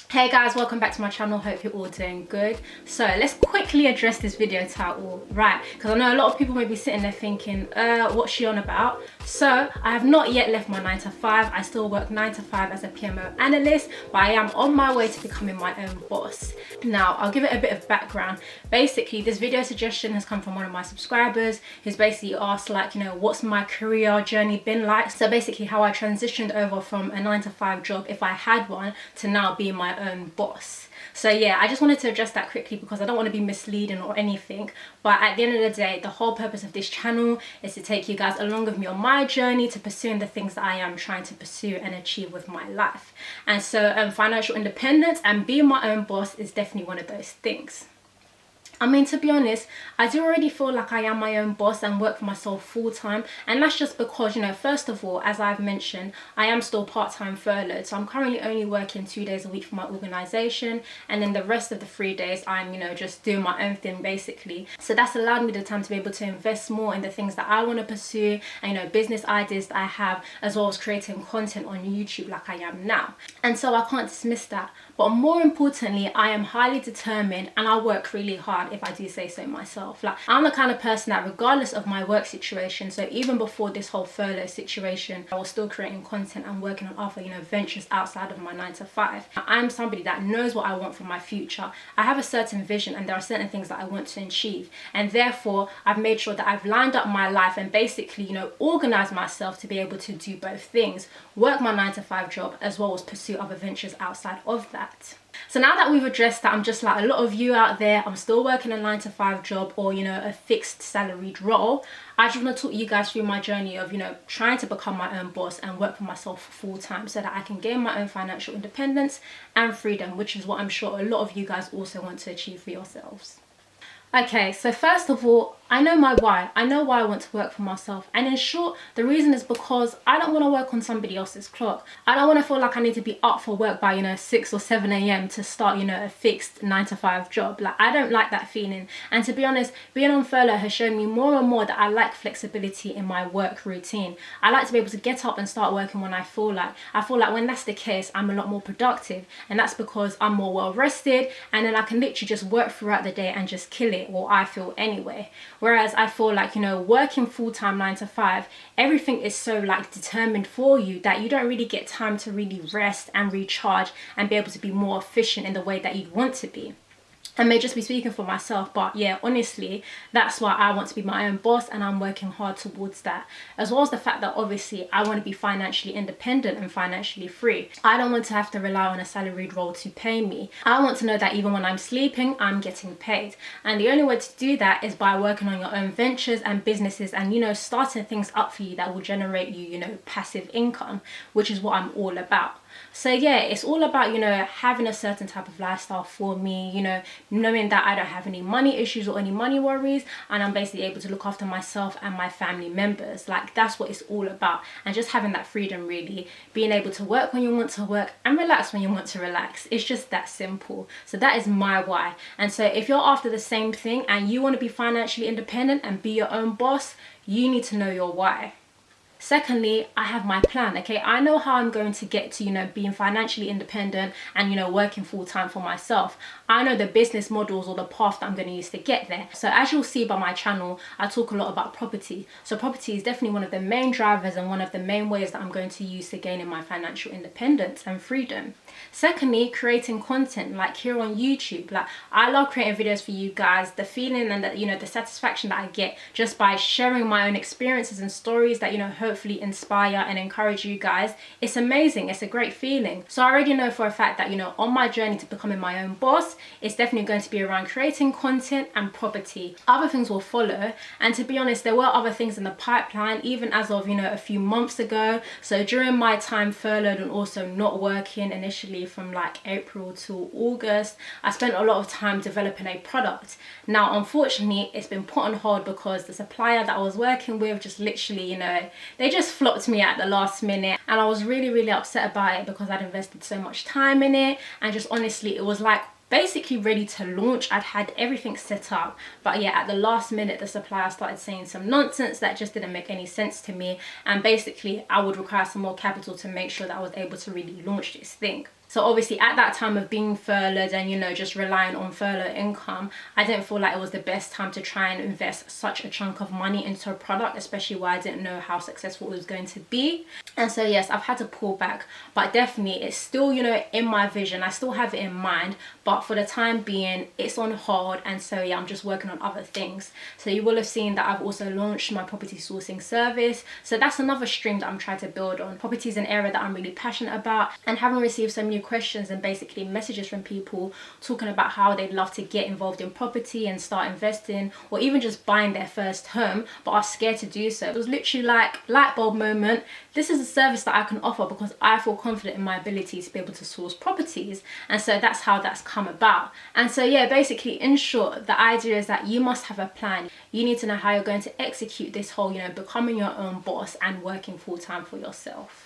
Hey guys, welcome back to my channel. Hope you're all doing good. So let's quickly address this video title, right? Because I know a lot of people may be sitting there thinking, what's she on about? So I have not yet left my 9 to 5. I still work 9 to 5 as a PMO analyst, but I am on my way to becoming my own boss. Now, I'll give it a bit of background. Basically, this video suggestion has come from one of my subscribers who's basically asked, like, what's my career journey been like? So basically how I transitioned over from a 9 to 5 job, if I had one, to now being my own boss. So yeah, I just wanted to address that quickly because I don't want to be misleading or anything, but at the end of the day, the whole purpose of this channel is to take you guys along with me on my journey to pursuing the things that I am trying to pursue and achieve with my life. And so financial independence and being my own boss is definitely one of those things. I mean, to be honest, I do already feel like I am my own boss and work for myself full time. And that's just because, first of all, as I've mentioned, I am still part-time furloughed. So I'm currently only working 2 days a week for my organization. And then the rest of the 3 days, I'm, just doing my own thing, basically. So that's allowed me the time to be able to invest more in the things that I want to pursue and, business ideas that I have, as well as creating content on YouTube like I am now. And so I can't dismiss that. But more importantly, I am highly determined and I work really hard, if I do say so myself. Like, I'm the kind of person that regardless of my work situation, so even before this whole furlough situation, I was still creating content and working on other, ventures outside of my 9 to 5. I'm somebody that knows what I want for my future. I have a certain vision and there are certain things that I want to achieve. And therefore, I've made sure that I've lined up my life and basically, organized myself to be able to do both things, work my 9 to 5 job, as well as pursue other ventures outside of that. So now that we've addressed that, I'm just like a lot of you out there, I'm still working a 9 to 5 job or, a fixed salaried role. I just want to talk you guys through my journey of, trying to become my own boss and work for myself full time so that I can gain my own financial independence and freedom, which is what I'm sure a lot of you guys also want to achieve for yourselves. Okay, so first of all, I know my why. I know why I want to work for myself. And in short, the reason is because I don't want to work on somebody else's clock. I don't want to feel like I need to be up for work by, 6 or 7 a.m. to start, a fixed 9 to 5 job. Like, I don't like that feeling. And to be honest, being on furlough has shown me more and more that I like flexibility in my work routine. I like to be able to get up and start working when I feel like. I feel like when that's the case, I'm a lot more productive. And that's because I'm more well rested. And then I can literally just work throughout the day and just kill it. Well, I feel anyway. Whereas I feel like, working full-time 9 to 5, everything is so like determined for you that you don't really get time to really rest and recharge and be able to be more efficient in the way that you'd want to be. I may just be speaking for myself, but yeah, honestly, that's why I want to be my own boss and I'm working hard towards that. As well as the fact that obviously I want to be financially independent and financially free. I don't want to have to rely on a salaried role to pay me. I want to know that even when I'm sleeping, I'm getting paid. And the only way to do that is by working on your own ventures and businesses and, starting things up for you that will generate you, passive income, which is what I'm all about. So yeah, it's all about, having a certain type of lifestyle for me, knowing that I don't have any money issues or any money worries, and I'm basically able to look after myself and my family members. Like, that's what it's all about. And just having that freedom, really, being able to work when you want to work and relax when you want to relax. It's just that simple. So that is my why. And so if you're after the same thing and you want to be financially independent and be your own boss, you need to know your why. Secondly, I have my plan, okay? I know how I'm going to get to, being financially independent and, working full time for myself. I know the business models or the path that I'm going to use to get there. So as you'll see by my channel, I talk a lot about property. So property is definitely one of the main drivers and one of the main ways that I'm going to use to gain in my financial independence and freedom. Secondly, creating content like here on YouTube. Like, I love creating videos for you guys. The feeling and the satisfaction that I get just by sharing my own experiences and stories that, hopefully inspire and encourage you guys. It's amazing. It's a great feeling. So I already know for a fact that, on my journey to becoming my own boss, it's definitely going to be around creating content and property. Other things will follow. And to be honest, there were other things in the pipeline, even as of, a few months ago. So during my time furloughed and also not working initially from like April to August, I spent a lot of time developing a product. Now, unfortunately, it's been put on hold because the supplier that I was working with just literally, they just flopped me at the last minute. And I was really, really upset about it because I'd invested so much time in it. And just honestly, it was like basically ready to launch. I'd had everything set up, but yeah, at the last minute the supplier started saying some nonsense that just didn't make any sense to me, and basically I would require some more capital to make sure that I was able to really launch this thing. So obviously at that time of being furloughed and, you know, just relying on furlough income, I didn't feel like it was the best time to try and invest such a chunk of money into a product, especially where I didn't know how successful it was going to be. And so yes, I've had to pull back, but definitely it's still, you know, in my vision. I still have it in mind, but for the time being, it's on hold. And so yeah, I'm just working on other things. So you will have seen that I've also launched my property sourcing service. So that's another stream that I'm trying to build on. Property is an area that I'm really passionate about, and having received so many questions and basically messages from people talking about how they'd love to get involved in property and start investing, or even just buying their first home but are scared to do so. It was literally like light bulb moment. This is a service that I can offer because I feel confident in my ability to be able to source properties, and so that's how that's come about. And so yeah, basically in short, the idea is that you must have a plan. You need to know how you're going to execute this whole, you know, becoming your own boss and working full-time for yourself.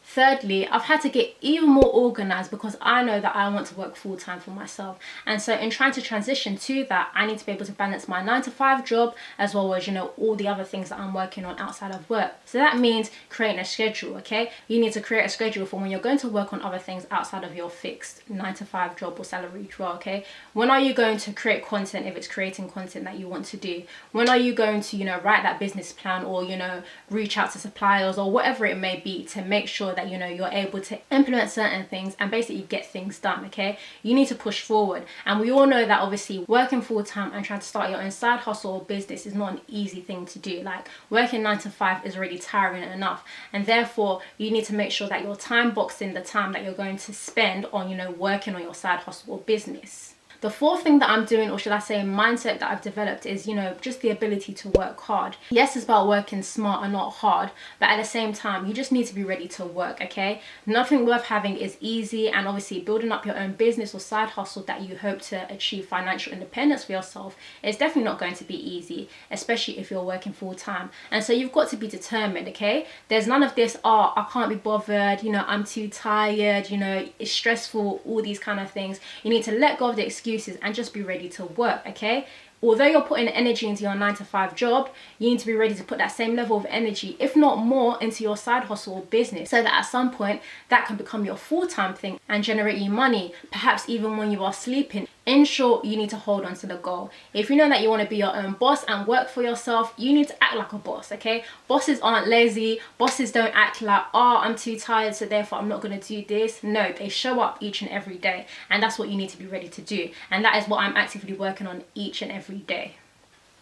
Thirdly, I've had to get even more organized because I know that I want to work full-time for myself. And so in trying to transition to that, I need to be able to balance my 9-to-5 job as well as, you know, all the other things that I'm working on outside of work. So that means creating a schedule, okay? You need to create a schedule for when you're going to work on other things outside of your fixed 9-to-5 job or salary job, okay? When are you going to create content if it's creating content that you want to do? When are you going to, you know, write that business plan or, you know, reach out to suppliers or whatever it may be to make sure that, you know, you're able to implement certain things and basically get things done, okay? You need to push forward. And we all know that obviously working full-time and trying to start your own side hustle or business is not an easy thing to do. Like working 9-to-5 is already tiring enough, and therefore you need to make sure that you're time boxing the time that you're going to spend on, you know, working on your side hustle or business. The fourth thing that I'm doing, or should I say mindset that I've developed, is, you know, just the ability to work hard. Yes, it's about working smart and not hard, but at the same time, you just need to be ready to work, okay? Nothing worth having is easy, and obviously building up your own business or side hustle that you hope to achieve financial independence for yourself is definitely not going to be easy, especially if you're working full time. And so you've got to be determined, okay? There's none of this, oh, I can't be bothered, you know, I'm too tired, you know, it's stressful, all these kind of things. You need to let go of the excuses and just be ready to work, okay? Although you're putting energy into your 9-to-5 job, you need to be ready to put that same level of energy, if not more, into your side hustle or business, so that at some point that can become your full-time thing and generate you money, perhaps even when you are sleeping. In short, you need to hold on to the goal. If you know that you want to be your own boss and work for yourself, you need to act like a boss, okay? Bosses aren't lazy. Bosses don't act like, oh, I'm too tired, so therefore I'm not going to do this. No, they show up each and every day, and that's what you need to be ready to do. And that is what I'm actively working on each and every day.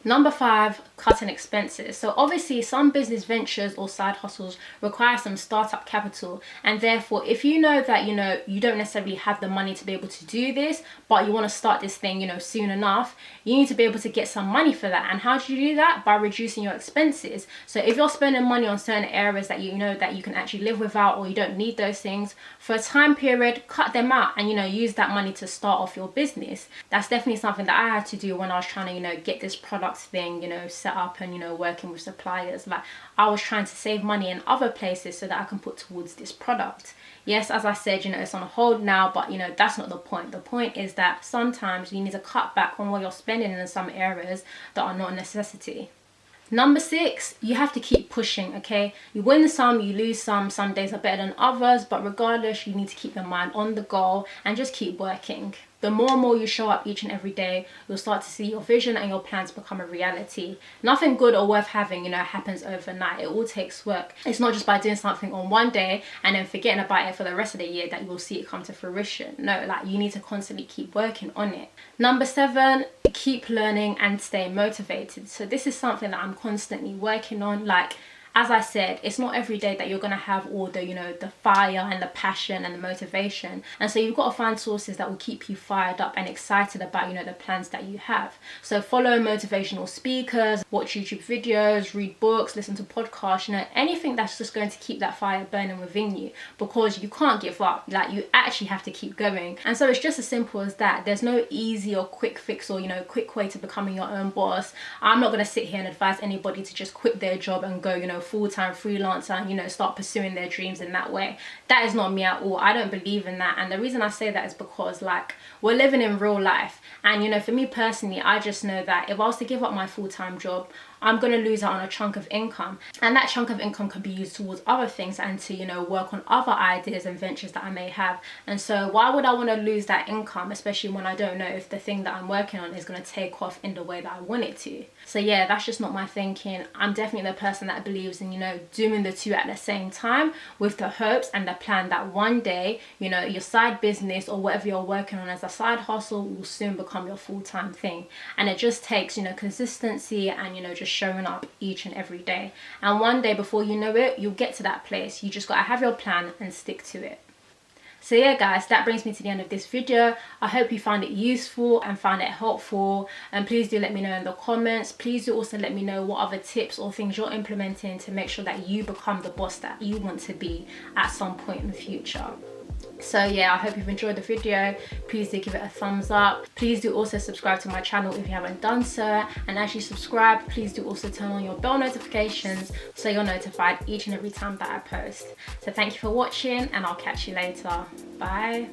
Number 5, cutting expenses. So obviously some business ventures or side hustles require some startup capital, and therefore if you know that, you know, you don't necessarily have the money to be able to do this, but you want to start this thing, you know, soon enough, you need to be able to get some money for that. And how do you do that? By reducing your expenses. So if you're spending money on certain areas that you know that you can actually live without, or you don't need those things for a time period, cut them out and, you know, use that money to start off your business. That's definitely something that I had to do when I was trying to, you know, get this product thing, you know, set up and, you know, working with suppliers. Like I was trying to save money in other places so that I can put towards this product. Yes, as I said, you know, it's on hold now, but, you know, that's not the point. The point is that sometimes you need to cut back on what you're spending in some areas that are not a necessity. Number 6, you have to keep pushing, okay? You win some, you lose some. Some days are better than others, but regardless, you need to keep your mind on the goal and just keep working. The more and more you show up each and every day, you'll start to see your vision and your plans become a reality. Nothing good or worth having, you know, happens overnight. It all takes work. It's not just by doing something on one day and then forgetting about it for the rest of the year that you will see it come to fruition. No, like you need to constantly keep working on it. Number 7, keep learning and stay motivated. So this is something that I'm constantly working on. Like, as I said, it's not every day that you're going to have all the, you know, the fire and the passion and the motivation. And so you've got to find sources that will keep you fired up and excited about, you know, the plans that you have. So follow motivational speakers, watch YouTube videos, read books, listen to podcasts, you know, anything that's just going to keep that fire burning within you, because you can't give up. Like, you actually have to keep going. And so it's just as simple as that. There's no easy or quick fix or, you know, quick way to becoming your own boss. I'm not going to sit here and advise anybody to just quit their job and go, you know, full-time freelancer and, you know, start pursuing their dreams in that way. That is not me at all. I don't believe in that. And the reason I say that is because, like, we're living in real life. And, you know, for me personally, I just know that if I was to give up my full-time job, I'm going to lose out on a chunk of income, and that chunk of income can be used towards other things and to, you know, work on other ideas and ventures that I may have. And so why would I want to lose that income, especially when I don't know if the thing that I'm working on is going to take off in the way that I want it to? So yeah, that's just not my thinking. I'm definitely the person that believes in, you know, doing the two at the same time, with the hopes and the plan that one day, you know, your side business or whatever you're working on as a side hustle will soon become your full-time thing. And it just takes, you know, consistency and, you know, just showing up each and every day. And one day, before you know it, you'll get to that place. You just got to have your plan and stick to it. So yeah guys, that brings me to the end of this video. I hope you found it useful and found it helpful, and please do let me know in the comments. Please do also let me know what other tips or things you're implementing to make sure that you become the boss that you want to be at some point in the future. So yeah, I hope you've enjoyed the video. Please do give it a thumbs up. Please do also subscribe to my channel if you haven't done so, and as you subscribe, please do also turn on your bell notifications so you're notified each and every time that I post. So thank you for watching, and I'll catch you later. Bye.